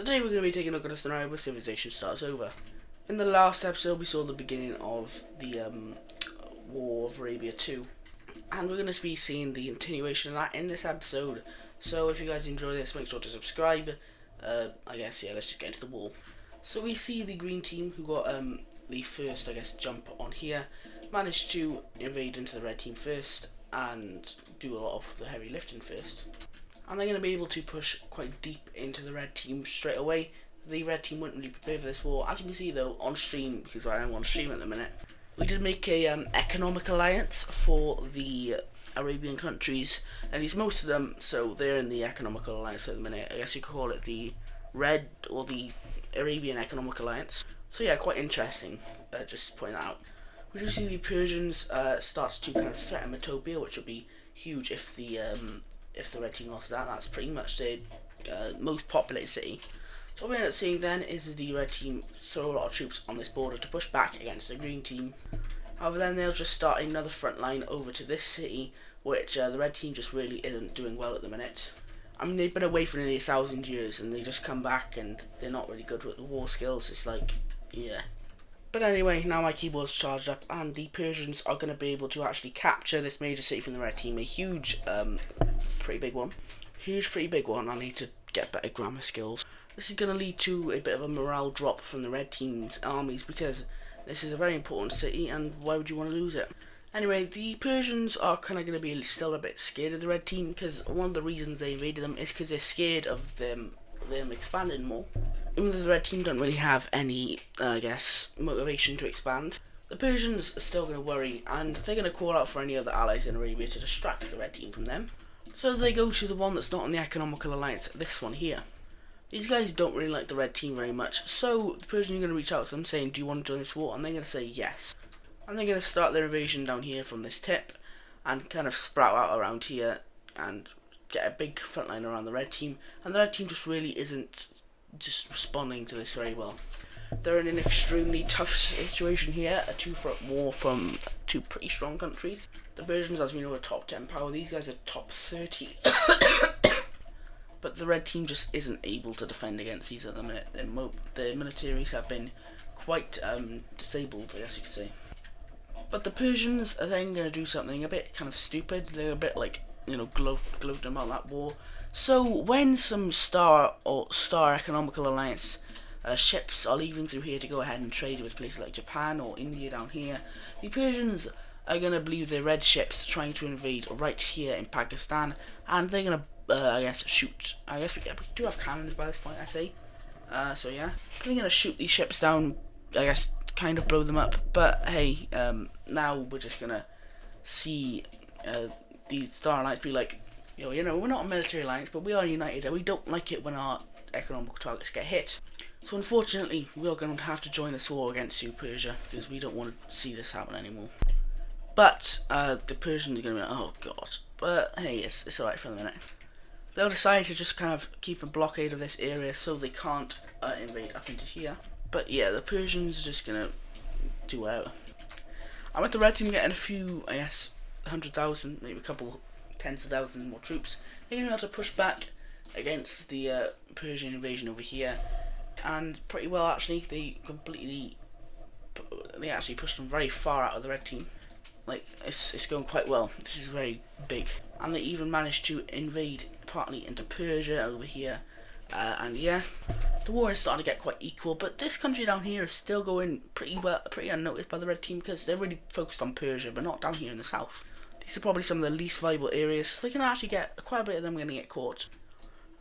Today we're going to be taking a look at a scenario where civilization starts over. In the last episode we saw the beginning of the War of Arabia 2, and we're going to be seeing the continuation of that in this episode. So if you guys enjoy this, make sure to subscribe. Let's just get into the war. So we see the green team, who got the first jump on here, managed to invade into the red team first and do a lot of the heavy lifting first. And they're going to be able to push quite deep into the red team straight away. The red team wouldn't really prepare for this war. As you can see though, on stream, because I am on stream at the minute, we did make a economic alliance for the Arabian countries, and it's most of them, so they're in the economical alliance at the minute. I guess you could call it the Red or the Arabian Economic Alliance. So yeah, quite interesting, just pointing that out. We do see the Persians start to kind of threaten Metopia, which would be huge if the red team lost that. That's pretty much the most populated city. So what we end up seeing then is the red team throw a lot of troops on this border to push back against the green team. However, then they'll just start another front line over to this city, which the red team just really isn't doing well at the minute. I mean, they've been away for nearly 1,000 years and they just come back and they're not really good with the war skills. It's like, yeah. But anyway, now my keyboard's charged up and the Persians are going to be able to actually capture this major city from the red team. A huge, pretty big one. Pretty big one. I need to get better grammar skills. This is going to lead to a bit of a morale drop from the red team's armies, because this is a very important city and why would you want to lose it? Anyway, the Persians are kind of going to be still a bit scared of the red team, because one of the reasons they invaded them is because they're scared of them expanding more. Even though the red team don't really have any, motivation to expand, the Persians are still going to worry, and they're going to call out for any other allies in Arabia to distract the red team from them. So they go to the one that's not in the economical alliance, this one here. These guys don't really like the red team very much, so the Persians are going to reach out to them saying, do you want to join this war? And they're going to say yes. And they're going to start their invasion down here from this tip and kind of sprout out around here and get a big front line around the red team. And the red team just really isn't just responding to this very well. They're in an extremely tough situation here, a two-front war from two pretty strong countries. The Persians, as we know, are top 10 power. These guys are top 30. But the red team just isn't able to defend against these at the minute. Their militaries have been quite disabled, I guess you could say. But the Persians are then going to do something a bit kind of stupid. They're a bit like, gloating about that war. So when some Star Economical Alliance ships are leaving through here to go ahead and trade with places like Japan or India down here, the Persians are going to believe their red ships trying to invade right here in Pakistan, and they're going to shoot. I guess we do have cannons by this point, I say. So yeah, they're going to shoot these ships down, kind of blow them up. But hey, now we're just going to see these Star Alliance be like, we're not a military alliance, but we are united, and we don't like it when our economical targets get hit. So unfortunately, we are going to have to join this war against you, Persia, because we don't want to see this happen anymore. But the Persians are going to be like, oh god. But hey, it's alright for the minute. They'll decide to just kind of keep a blockade of this area so they can't invade up into here. But yeah, the Persians are just going to do whatever. I'm with the red team getting a few, 100,000, maybe a couple tens of thousands more troops. They're going to be able to push back against the Persian invasion over here. And pretty well, actually, they actually pushed them very far out of the red team. Like, it's going quite well. This is very big. And they even managed to invade partly into Persia over here. And yeah, the war is starting to get quite equal, but this country down here is still going pretty unnoticed by the red team, because they're really focused on Persia, but not down here in the south. These are probably some of the least viable areas, so they can actually get quite a bit of them going to get caught.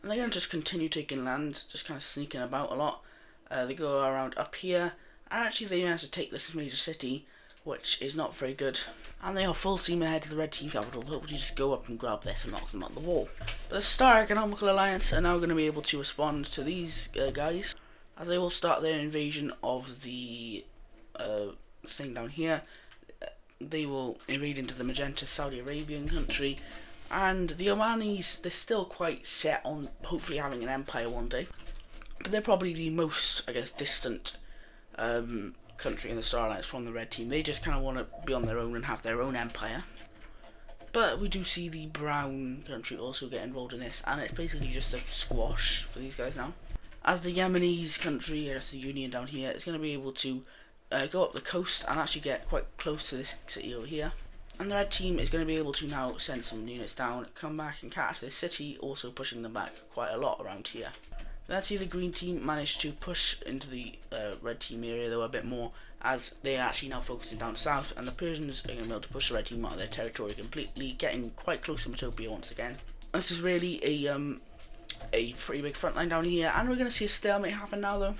And they're going to just continue taking land, just kind of sneaking about a lot. They go around up here, and actually they manage to take this major city, which is not very good. And they are full steam ahead to the red team capital. Hopefully just go up and grab this and knock them out the wall. But the Star Economical Alliance are now going to be able to respond to these guys, as they will start their invasion of the thing down here. They will invade into the magenta Saudi Arabian country, and the Omanis, they're still quite set on hopefully having an empire one day, but they're probably the most, distant country in the Star Alliance from the red team. They just kind of want to be on their own and have their own empire. But we do see the brown country also get involved in this, and it's basically just a squash for these guys now. as the Yemenis country, I guess the Union down here, is going to be able to go up the coast and actually get quite close to this city over here. And the red team is going to be able to now send some units down, come back and catch this city, also pushing them back quite a lot around here. Let's see, the green team managed to push into the red team area though a bit more, as they are actually now focusing down south, and the Persians are going to be able to push the red team out of their territory completely, getting quite close to Metopia once again. This is really a pretty big front line down here, and we're going to see a stalemate happen now though.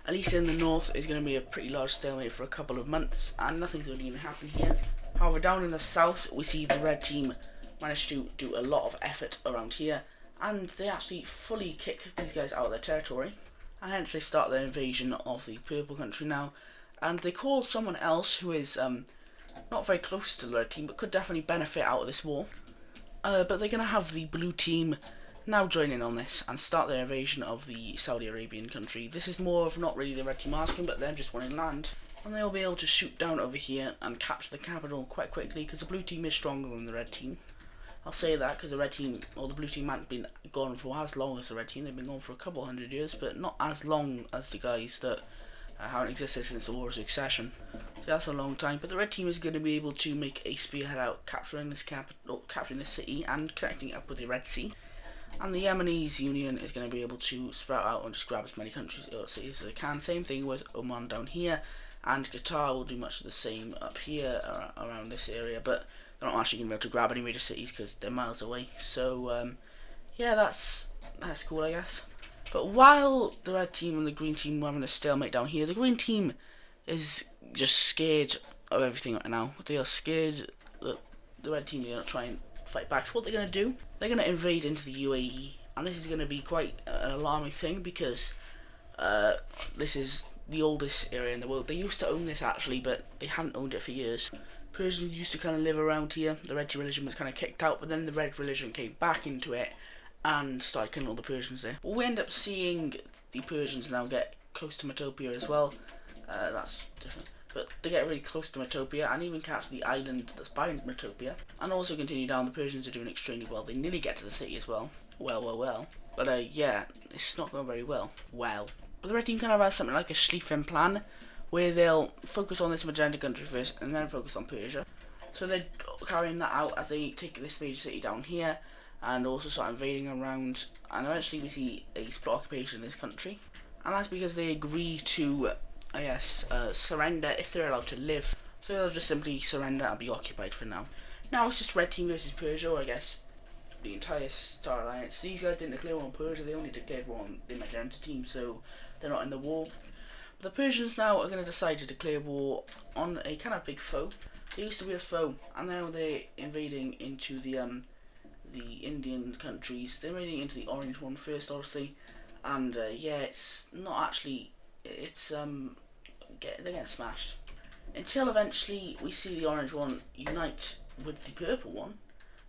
At least in the north is going to be a pretty large stalemate for a couple of months, and nothing's really going to happen here. However, down in the south, we see the red team managed to do a lot of effort around here, and they actually fully kick these guys out of their territory, and hence they start their invasion of the purple country now. And they call someone else who is not very close to the red team, but could definitely benefit out of this war. But they're going to have the blue team now join in on this and start their invasion of the Saudi Arabian country. This is more of not really the red team asking, but them just wanting land. And they'll be able to shoot down over here and capture the capital quite quickly, because the blue team is stronger than the red team. I'll say that because the red team, or the blue team, haven't been gone for as long as the red team. They've been gone for a couple hundred years, but not as long as the guys that haven't existed since the War of Succession. So that's a long time. But the red team is going to be able to make a spearhead out, capturing this capital, capturing this city, and connecting it up with the Red Sea. And the Yemenis Union is going to be able to sprout out and just grab as many countries or cities as they can. Same thing with Oman down here, and Qatar will do much of the same up here around this area, but they're not actually going to be able to grab any major cities because they're miles away. So yeah, that's cool, I guess. But while the red team and the green team were having a stalemate down here, the green team is just scared of everything right now. They are scared that the red team are going to try and fight back. So what they're going to do, they're going to invade into the UAE, and this is going to be quite an alarming thing, because this is the oldest area in the world. They used to own this actually, but they haven't owned it for years. Persians used to kind of live around here. The red religion was kind of kicked out, but then the red religion came back into it and started killing all the Persians there. But we end up seeing the Persians now get close to Metopia as well. That's different. But they get really close to Metopia and even capture the island that's by Metopia. And also continue down. The Persians are doing extremely well. They nearly get to the city as well. Well. But yeah, it's not going very well. But the red team kind of has something like a Schlieffen plan, where they'll focus on this magenta country first and then focus on Persia. So they're carrying that out as they take this major city down here and also start invading around, and eventually we see a split occupation in this country. And that's because they agree to, I guess, surrender if they're allowed to live. So they'll just simply surrender and be occupied for now. Now it's just red team versus Persia, or I guess the entire Star Alliance. These guys didn't declare war on Persia, they only declared war on the magenta team, so they're not in the war. The Persians now are going to decide to declare war on a kind of big foe. They used to be a foe, and now they're invading into the Indian countries. They're invading into the orange one first, obviously, and yeah, it's not actually. It's they're getting smashed until eventually we see the orange one unite with the purple one,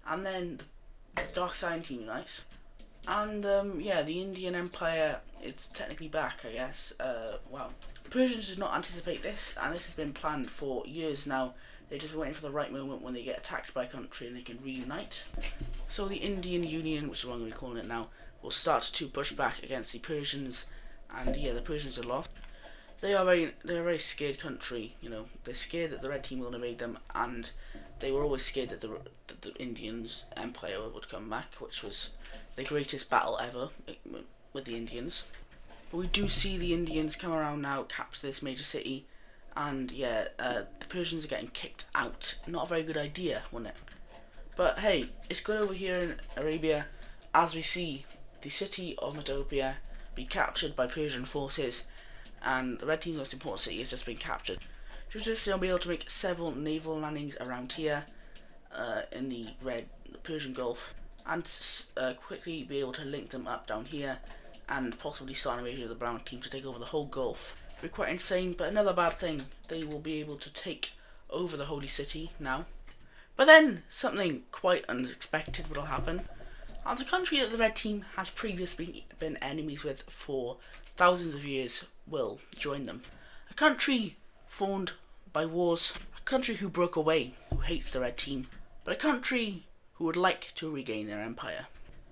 and then the Dark Side team unites. And yeah, the Indian Empire is technically back, I guess. Wow. The Persians did not anticipate this, and this has been planned for years now. They're just waiting for the right moment when they get attacked by a country and they can reunite. So the Indian Union, which is what I'm going to be calling it now, will start to push back against the Persians, and yeah, the Persians are lost. They're a very scared country, you know. They're scared that the red team will invade them, and they were always scared that the Indians Empire would come back, which was the greatest battle ever with the Indians. But we do see the Indians come around now, capture this major city, and yeah, the Persians are getting kicked out. Not a very good idea, wasn't it? But hey, it's good over here in Arabia, as we see the city of Metopia be captured by Persian forces, and the red team's most important city has just been captured. They'll be able to make several naval landings around here in the Persian Gulf, and quickly be able to link them up down here and possibly start an invasion of the brown team to take over the whole Gulf. It'll be quite insane, but another bad thing, they will be able to take over the holy city now. But then something quite unexpected will happen. As a country that the red team has previously been enemies with for thousands of years will join them. A country formed by wars, a country who broke away, who hates the red team, but a country who would like to regain their empire.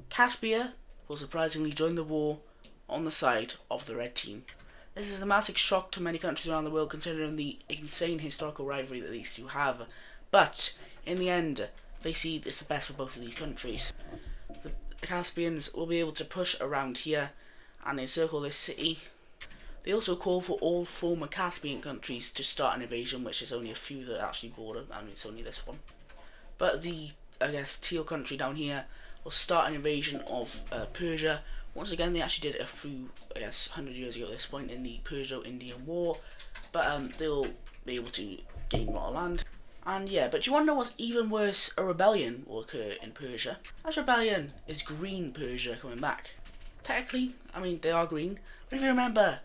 Caspia will surprisingly join the war on the side of the red team. This is a massive shock to many countries around the world considering the insane historical rivalry that these two have, but in the end they see it's the best for both of these countries. The Caspians will be able to push around here and encircle this city. They also call for all former Caspian countries to start an invasion, which is only a few that actually border, I mean it's only this one. But the, I guess, teal country down here will start an invasion of Persia. Once again, they actually did it a few, I guess, 100 years ago at this point in the Perso-Indian War. But they'll be able to gain a lot of land. And yeah, but do you want to know what's even worse? A rebellion will occur in Persia. That rebellion is green Persia coming back. Technically, I mean, they are green. But if you remember,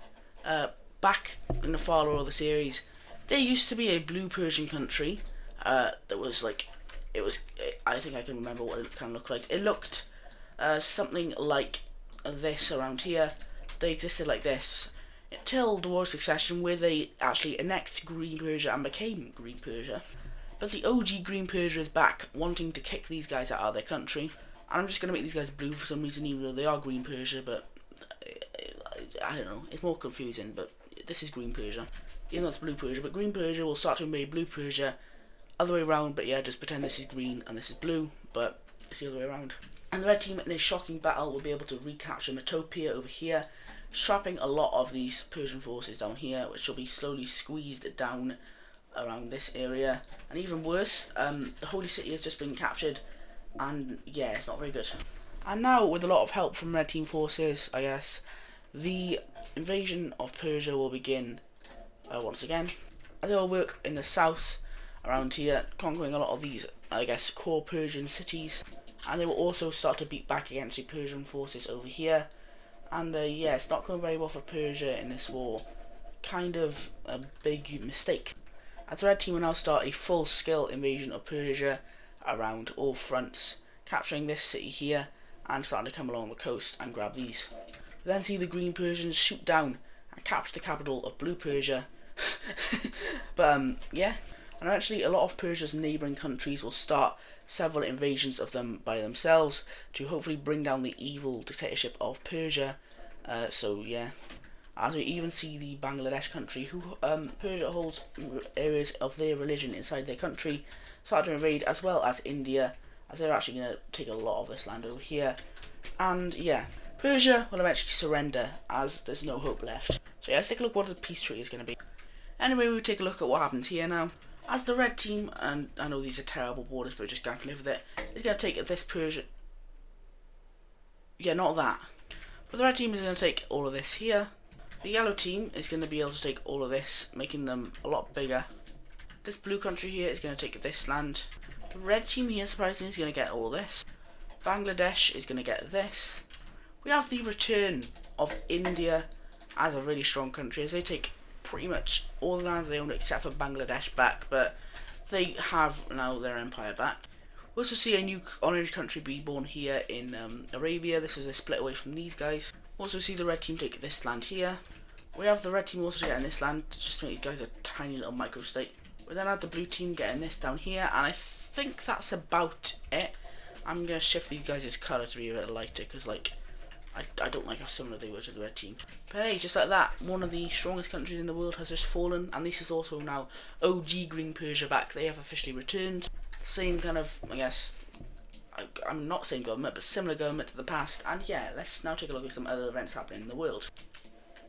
back in the far lore of the series, there used to be a blue Persian country that was like, I think I can remember what it kind of looked like. It looked something like this around here. They existed like this until the War of Succession, where they actually annexed Green Persia and became Green Persia. But the OG Green Persia is back, wanting to kick these guys out of their country. And I'm just going to make these guys blue for some reason, even though they are Green Persia, but I don't know, it's more confusing, but this is Green Persia. Even though it's Blue Persia, but Green Persia will start to invade Blue Persia. Other way around, but yeah, just pretend this is green and this is blue, but it's the other way around. And the red team in a shocking battle will be able to recapture Metopia over here, trapping a lot of these Persian forces down here, which will be slowly squeezed down around this area. And even worse, the Holy City has just been captured, and yeah, it's not very good. And now, with a lot of help from red team forces, I guess, the invasion of Persia will begin once again. They will work in the south around here, conquering a lot of these, I guess, core Persian cities. And they will also start to beat back against the Persian forces over here. And yeah, it's not going very well for Persia in this war. Kind of a big mistake. As the red team will now start a full-scale invasion of Persia around all fronts, capturing this city here and starting to come along the coast and grab these. We then see the green Persians shoot down and capture the capital of blue Persia. But yeah, and eventually a lot of Persia's neighbouring countries will start several invasions of them by themselves to hopefully bring down the evil dictatorship of Persia. So yeah, as we even see the Bangladesh country, who Persia holds areas of their religion inside their country, start to invade, as well as India, as they're actually going to take a lot of this land over here. And yeah, Persia will eventually surrender as there's no hope left. So yeah, let's take a look what the peace treaty is going to be. Anyway, we'll take a look at what happens here now. As the red team, and I know these are terrible borders, but we're just going to live with it, is going to take this Persia. Yeah, not that. But the red team is going to take all of this here. The yellow team is going to be able to take all of this, making them a lot bigger. This blue country here is going to take this land. The red team here, surprisingly, is going to get all of this. Bangladesh is going to get this. We have the return of India as a really strong country, as they take pretty much all the lands they own except for Bangladesh back, but they have now their empire back. We also see a new orange country be born here in Arabia. This is a split away from these guys. We also see the red team take this land here. We have the red team also getting this land, just to make these guys a tiny little microstate. We then have the blue team getting this down here, and I think that's about it. I'm going to shift these guys' colour to be a bit lighter, because like, I don't like how similar they were to the red team. But hey, just like that, one of the strongest countries in the world has just fallen, and this is also now OG Green Persia back. They have officially returned. Same kind of, I guess, I'm not same government, but similar government to the past. And yeah, let's now take a look at some other events happening in the world.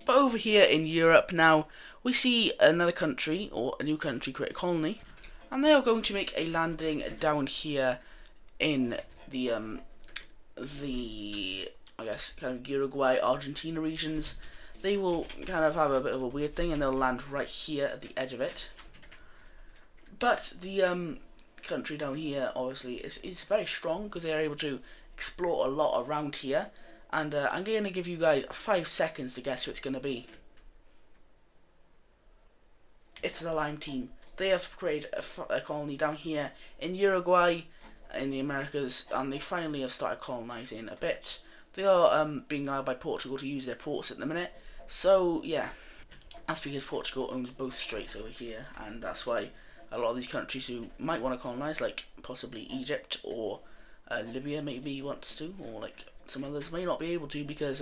But over here in Europe now, we see another country, or a new country, create a colony. And they are going to make a landing down here in the I guess, kind of Uruguay, Argentina regions. They will kind of have a bit of a weird thing, and they'll land right here at the edge of it. But the country down here, obviously, is very strong, because they are able to explore a lot around here. And I'm going to give you guys 5 seconds to guess who it's going to be. It's the Lime team. They have created a colony down here in Uruguay, in the Americas, and they finally have started colonizing a bit. They are being allowed by Portugal to use their ports at the minute. So yeah, that's because Portugal owns both straits over here, and that's why a lot of these countries who might want to colonize, like possibly Egypt or Libya maybe wants to, or like some others may not be able to, because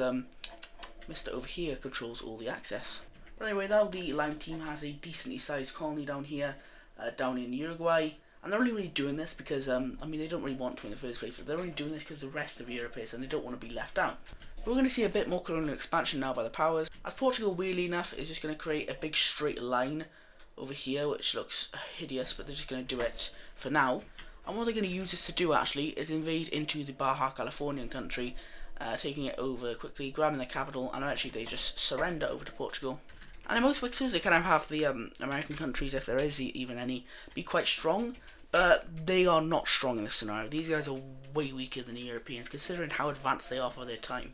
Mr. over here controls all the access. But anyway, now the Lime team has a decently sized colony down here, down in Uruguay. And they're only really doing this because, I mean, they don't really want to in the first place, but they're only doing this because the rest of Europe is, and they don't want to be left out. We're going to see a bit more colonial expansion now by the powers, as Portugal, weirdly enough, is just going to create a big straight line over here, which looks hideous, but they're just going to do it for now. And what they're going to use this to do, actually, is invade into the Baja Californian country, taking it over quickly, grabbing the capital, and eventually they just surrender over to Portugal. And in most Wixos, they kind of have the American countries, if there is even any, be quite strong, but they are not strong in this scenario. These guys are way weaker than the Europeans, considering how advanced they are for their time.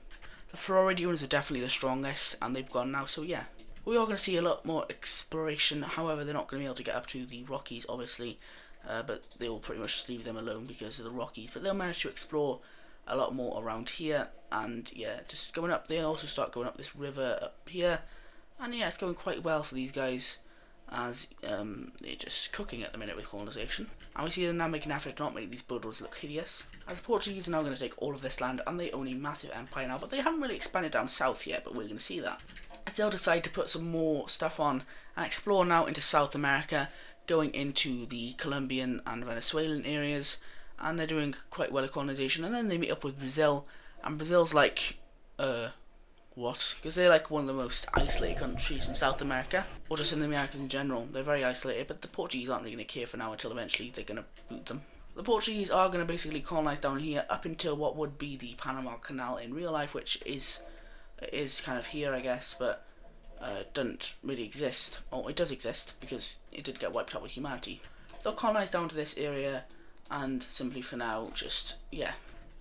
The Floridians are definitely the strongest, and they've gone now, so yeah. We are going to see a lot more exploration, however, they're not going to be able to get up to the Rockies, obviously, but they will pretty much just leave them alone because of the Rockies, but they'll manage to explore a lot more around here, and yeah, just going up. They also start going up this river up here. And yeah, it's going quite well for these guys, as they're just cooking at the minute with colonisation. And we see them now making an effort to not make these borders look hideous. As the Portuguese are now going to take all of this land, and they own a massive empire now, but they haven't really expanded down south yet, but we're going to see that. As they'll decide to put some more stuff on and explore now into South America, going into the Colombian and Venezuelan areas, and they're doing quite well at colonisation, and then they meet up with Brazil, and Brazil's like, what? Because they're like one of the most isolated countries from South America, or just in the Americas in general. They're very isolated, but the Portuguese aren't really going to care for now until eventually they're going to boot them. The Portuguese are going to basically colonise down here up until what would be the Panama Canal in real life, which is kind of here, I guess, but doesn't really exist. Oh, it does exist because it did get wiped out with humanity. They'll colonise down to this area, and simply for now, just, yeah.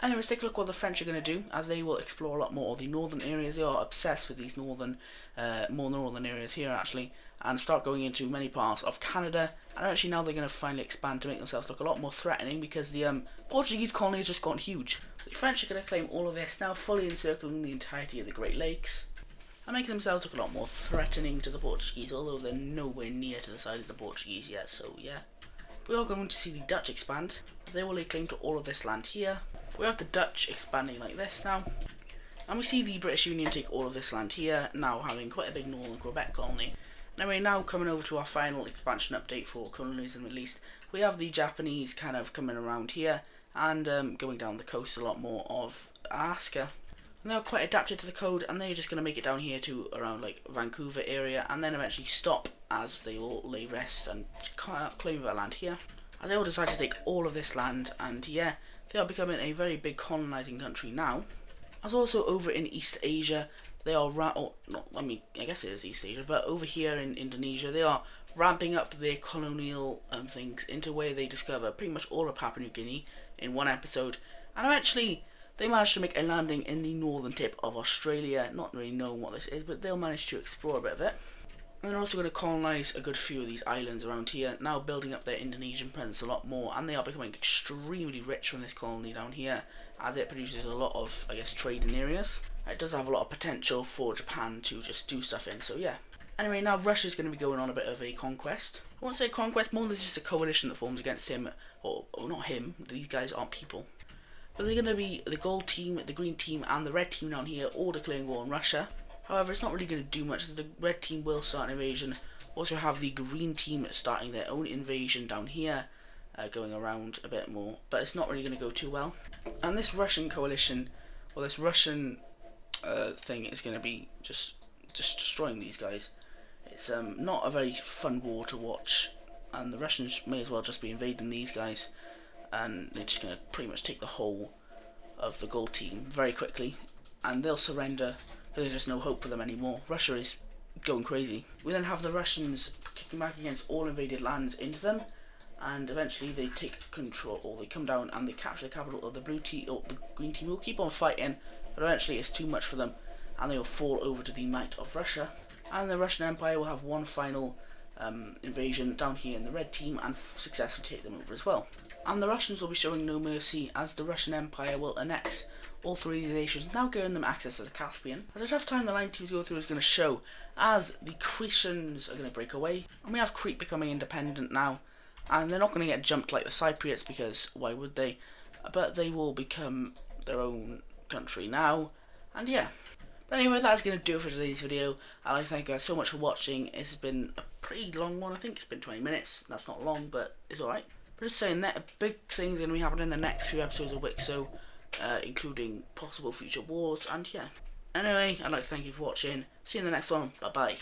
Anyways, take a look what the French are going to do, as they will explore a lot more of the northern areas. They are obsessed with these more northern areas here, actually, and start going into many parts of Canada. And actually now they're going to finally expand to make themselves look a lot more threatening, because the Portuguese colony has just gotten huge. The French are going to claim all of this, now fully encircling the entirety of the Great Lakes, and making themselves look a lot more threatening to the Portuguese, although they're nowhere near to the size of the Portuguese yet, so yeah. We are going to see the Dutch expand, as they will lay claim to all of this land here. We have the Dutch expanding like this now, and we see the British Union take all of this land here, now having quite a big northern Quebec colony. Anyway, now coming over to our final expansion update for colonialism at least, we have the Japanese kind of coming around here, and going down the coast a lot more of Alaska. And they're quite adapted to the code, and they're just going to make it down here to around like Vancouver area, and then eventually stop, as they will lay rest and claim their land here. And they will decide to take all of this land, and yeah, they are becoming a very big colonising country now. As also over in East Asia, they are I guess it is East Asia, but over here in Indonesia, they are ramping up their colonial things into where they discover pretty much all of Papua New Guinea in one episode, and eventually they managed to make a landing in the northern tip of Australia, not really knowing what this is, but they'll manage to explore a bit of it. And they're also going to colonise a good few of these islands around here, now building up their Indonesian presence a lot more, and they are becoming extremely rich from this colony down here, as it produces a lot of, I guess, trading areas. It does have a lot of potential for Japan to just do stuff in, so yeah. Anyway, now Russia's going to be going on a bit of a conquest. I won't say conquest, more than just a coalition that forms against him, or not him, these guys aren't people. But they're going to be the gold team, the green team, and the red team down here, all declaring war on Russia. However, it's not really going to do much. The red team will start an invasion. Also have the green team starting their own invasion down here, going around a bit more. But it's not really going to go too well. And this Russian coalition, or this Russian thing, is going to be just destroying these guys. It's not a very fun war to watch, and the Russians may as well just be invading these guys, and they're just going to pretty much take the whole of the gold team very quickly, and they'll surrender. There's just no hope for them anymore. Russia is going crazy. We then have the Russians kicking back against all invaded lands into them, and eventually they take control, or they come down and they capture the capital of the blue team, or the green team will keep on fighting, but eventually it's too much for them, and they will fall over to the might of Russia, and the Russian Empire will have one final invasion down here in the red team and successfully take them over as well. And the Russians will be showing no mercy, as the Russian Empire will annex all three of these nations, now giving them access to the Caspian. As a tough time the line teams go through is going to show, as the Cretians are going to break away, and we have Crete becoming independent now, and they're not going to get jumped like the Cypriots, because why would they? But they will become their own country now, and yeah. But But anyway, that's going to do it for today's video. I'd like to thank you guys so much for watching. It's been a pretty long one, I think. It's been 20 minutes. That's not long, but it's alright. But just saying that a big thing's going to be happening in the next few episodes of Wixo, including possible future wars, and yeah. Anyway, I'd like to thank you for watching. See you in the next one. Bye bye.